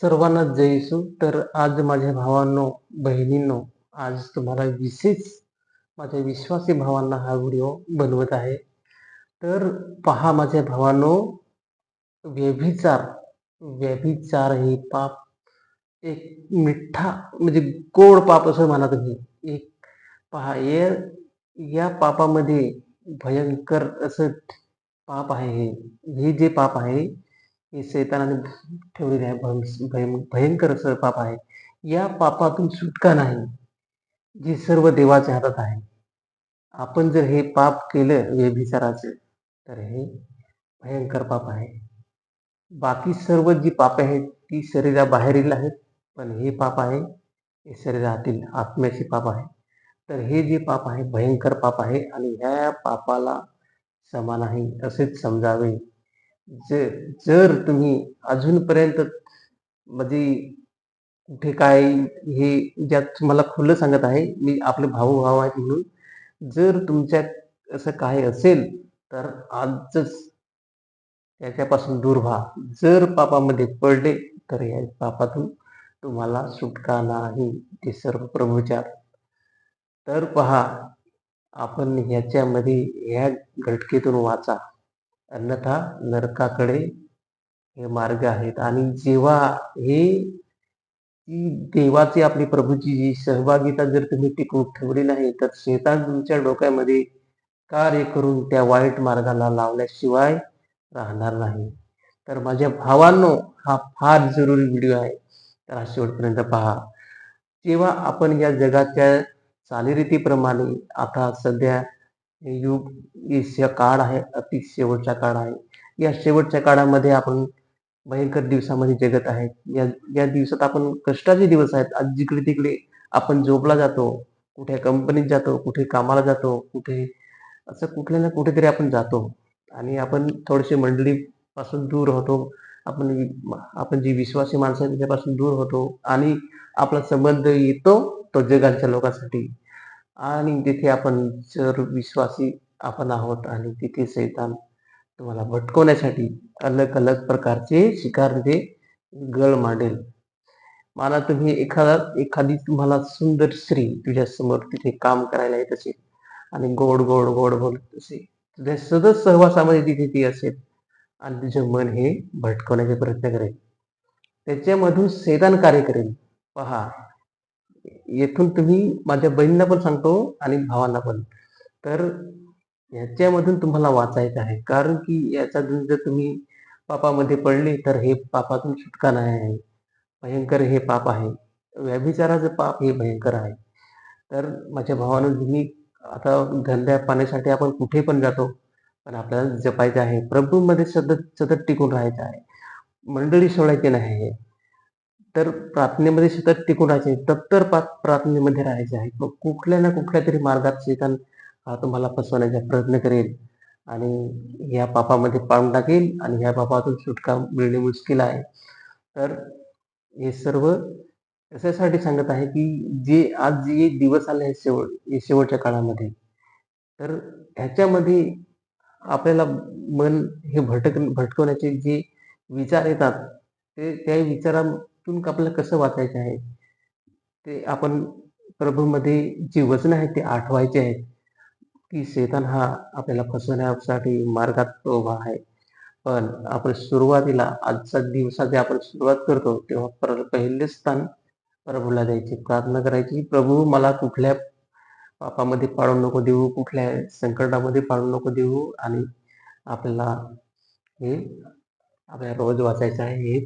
सर्वांना जय येशू. तर आज माझ्या भावांनो, बहिणींनो, आज तुम्हाला विशेष माझ्या विश्वासी भावांना हा व्हिडिओ बनवत आहे. तर पहा माझ्या भावांनो, व्यभिचार व्यभिचार हे पाप एक मिठ्ठा म्हणजे गोड पाप असं म्हणा तुम्ही. एक पहा या पापामध्ये भयंकर असं पाप आहे हे. हे जे पाप आहे हे शैतानाने ठेवलेले आहे. भयंकर असं पाप आहे. या पापातून सुटका नाही, जी सर्व देवाच्या हातात आहे. आपण जर हे पाप केलं व्यभिचाराचं, तर हे भयंकर पाप आहे. बाकी सर्व जी पापे आहेत ती शरीराबाहेरील आहेत, पण हे पाप आहे हे शरीरातील आत्म्याचे पाप आहे. तर हे जे पाप आहे भयंकर पाप आहे आणि ह्या पापाला क्षमा नाही असेच समजावे. जर जर तुम्ही अजूनपर्यंत म्हणजे कुठे काय हे ज्यात मला खुलं सांगत आहे, मी आपले भाऊ आहेत म्हणून. जर तुमच्यात असं काही असेल, तर आजच त्याच्यापासून दूर व्हा. जर पापामध्ये पडले, तर या पापातून तुम्हाला सुटका नाही. ते सर्व प्रभूच्या. तर पहा, आपण ह्याच्यामध्ये ह्या घटकेतून वाचा. अन्यथा नरकाकडे हे मार्ग आहेत आणि जेव्हा हे ती देवाची आपली प्रभूची जी सहभागिता जर तुम्ही टिकवून ठेवली नाही, तर शैतान तुमच्या डोक्यामध्ये कार्य करून त्या वाईट मार्गाला लावल्याशिवाय राहणार नाही. तर माझ्या भावांनो, हा फार जरुरी व्हिडिओ आहे. तर हा शेवटपर्यंत पहा. जेव्हा आपण या जगाच्या चालीरीतीप्रमाणे आता सध्या युग काळ आहे, अति शेवटचा काळ आहे. या शेवटच्या काळामध्ये आपण भयंकर दिवसामध्ये जगत आहेत. या या दिवसात आपण कष्टाचे दिवस आहेत. आज जिकडे-तिकडे आपण जॉबला जातो, कुठे कंपनीत जातो, कुठे कामाला जातो, कुठे असं कुठल्या ना कुठेतरी आपण जातो आणि आपण थोडेसे मंडळीपासून दूर होतो. आपण आपण जी विश्वासी माणसं आहेत त्याच्यापासून दूर होतो आणि आपला संबंध येतो तो जगाच्या लोकांसाठी आणि तिथे आपण जर विश्वासी आपण आहोत आणि तिथे शैतान तुम्हाला भटकवण्यासाठी अलग-अलग प्रकारचे शिकार ते गळ मांडेल. मला तुम्ही एखादी तुम्हाला सुंदर स्त्री तुझ्यासमोर तिथे काम करायला येत असेल आणि गोड, गोड, गोड बोलत असेल. तुझ्या सतत सहवासामध्ये तिथे ती असेल आणि तुझं मन हे भटकवण्याचे प्रयत्न करेल. त्याच्यामधून शैतान कार्य करेल. पहा, येथून तुम्ही माझ्या बहिणीला पण सांगतो आणि भावांना पण. तर ह्याच्यामधून तुम्हाला वाचायचं आहे. कारण की याच्यातून जर तुम्ही पापामध्ये पडले, तर हे पापातून सुटका नाही आहे. भयंकर हे पाप आहे. व्यभिचाराचं पाप हे भयंकर आहे. तर माझ्या भावानं तुम्ही आता धंद्या-पाण्यासाठी आपण कुठे पण जातो, पण आपल्याला जपायचं आहे. प्रभूमध्ये सतत सतत टिकून राहायचं आहे. मंडळी सोडायची नाही आहे. तर प्रार्थनेमध्ये सतत टिकून राहायचे. तत्पर प्रार्थनेमध्ये राहायचे आहे. मग कुठल्या ना कुठल्यातरी मार्गात शैतान हा तुम्हाला फसवण्याचा प्रयत्न करेल आणि या पापामध्ये पाडून टाकेल आणि ह्या पापातून सुटका मिळणे मुश्किल आहे. तर हे सर्व याच्यासाठी सांगत आहे, की जे दिवस आले आहेत शेवटच्या काळामध्ये, तर ह्याच्यामध्ये आपल्याला मन हे भटकवण्याचे जे विचार येतात, ते त्या विचारातून आपल्याला कसं वाचायचं आहे, ते आपण प्रभूमध्ये जी वचनं आहेत ते आठवायचे आहेत, की शैतान हा आपल्याला फसवण्यासाठी मार्गात उभा आहे. पण आपण सुरुवातीला आजच्या दिवसाची आपण सुरुवात करतो, तेव्हा पहिले स्थान प्रभूला द्यायची. प्रार्थना करायची, "प्रभू मला कुठल्या पापामध्ये पाडू नको देऊ, कुठल्या संकटामध्ये पाडू नको देऊ" आणि आपल्याला हे आपल्याला रोज वाचायचं आहे.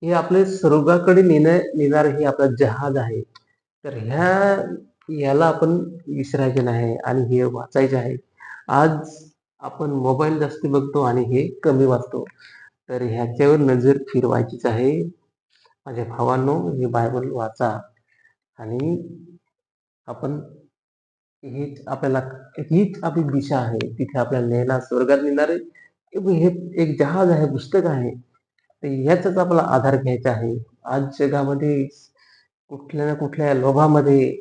हे आपले स्वर्गाकडे नेणारं हे आपलं जहाज आहे. तर याला आपण विसरायचे नाही आणि हे वाचायचे आहे. आज आपण मोबाईल जास्त बघतो आणि हे कमी वाचतो. तर ह्याच्यावर नजर फिरवायचीच आहे. माझ्या भावांनो, हे बायबल वाचा आणि आपण हीच आपली दिशा आहे. तिथे आपल्याला नेणार स्वर्गात नेणारे हे एक जहाज आहे, पुस्तक आहे. तर ह्याचाच आपला आधार घ्यायचा आहे. आज जगामध्ये कुठल्या ना कुठल्या लोभामध्ये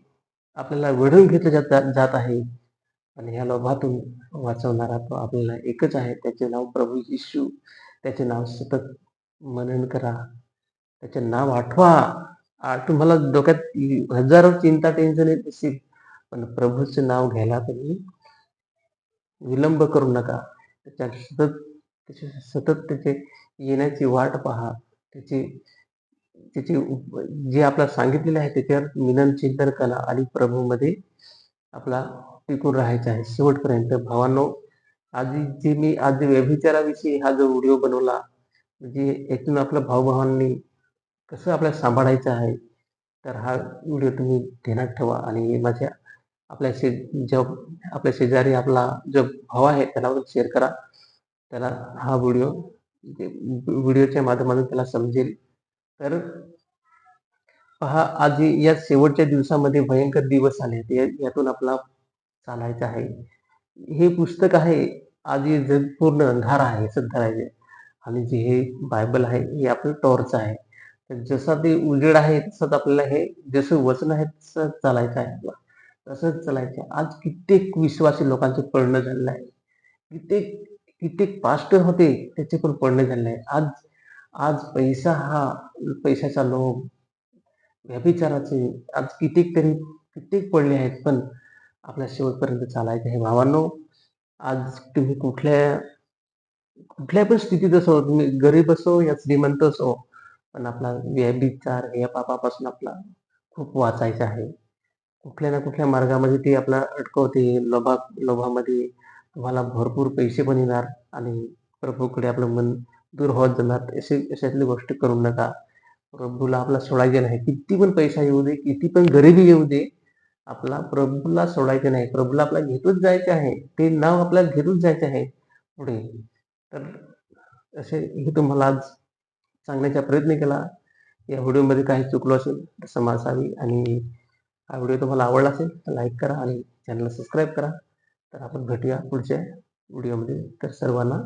आपल्याला वेढून घेतलं जात आहे. आणि ह्या लोभातून वाचवणारा तो आपल्याला एकच आहे. त्याचे नाव प्रभू येशू. त्याचे नाव सतत मनन करा. त्याचे नाव आठवा. तुम्हाला डोक्यात हजारो चिंता टेन्शन येत असतील, पण प्रभूचे नाव घ्यायला तुम्ही विलंब करू नका. सतत त्याचे येण्याची वाट पहा. त्याची त्याची जे आपल्याला सांगितलेले आहे त्याच्यावर मिनन चिंतन करा आणि प्रभूमध्ये आपला टिकून राहायचं आहे शेवटपर्यंत. भावांनो, आज व्यभिचाराविषयी हा जो व्हिडिओ बनवला, म्हणजे यातून आपल्या भाऊभावांनी कसं आपल्याला सांभाळायचं आहे, तर हा व्हिडिओ तुम्ही ध्यानात ठेवा. आणि आपल्या शे आपल्या शेजारी आपला जो भाव आहे त्याला शेअर करा. त्याला हा व्हिडिओच्या माध्यमातून त्याला समजेल. तर पहा, आज या शेवटच्या दिवसामध्ये भयंकर दिवस आले, यातून आपला चालायचं आहे. हे पुस्तक आहे, आज हे जग पूर्ण अंधार आहे सध्या आहे. आणि जे हे बायबल आहे हे आपलं टॉर्च आहे. तर जसा ते उजेड आहे तसंच आपल्याला हे जसं वचन आहे तसं चालायचं आहे आपलं. तसंच चालायचं. आज कित्येक विश्वासी लोकांचे पळणं झालेलं आहे. कित्येक कित्येक पास्टर होते त्याचे पण पळणे झाले आहे. आज आज पैशाचा लोभ, व्यभिचाराचे आज कित्येक पडले आहेत. पण आपल्या शेवटपर्यंत चालायचं आहे. भावांनो, आज तुम्ही कुठल्या पण स्थितीत असो, तुम्ही गरीब असो या श्रीमंत असो, पण आपला व्यभिचार या पापापासून आपला खूप वाचायचं आहे. कुठल्या ना कुठल्या मार्गामध्ये ते आपला अडकवते. लोभामध्ये तुम्हाला भरपूर पैसे पण येणार आणि प्रभूकडे आपलं मन दूर होत जाणार. अशातली गोष्टी करू नका. प्रभूला आपला सोडायचे नाही. किती पण पैसा येऊ दे, किती पण गरिबी येऊ दे, आपला प्रभूला सोडायचे नाही. प्रभूला आपला घेतच जायचे आहे. ते नाव आपल्याला घेतच जायचे आहे पुढे. तर असे हे तुम्हाला आज सांगण्याचा प्रयत्न केला. या व्हिडिओमध्ये काही चुकलो असेल तर क्षमा असावी. आणि हा व्हिडिओ तुम्हाला आवडला असेल तर लाईक करा आणि चॅनलला सबस्क्राईब करा. तर आपण भेटूया पुढच्या व्हिडिओमध्ये. तर सर्वांना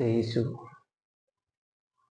जय येशू.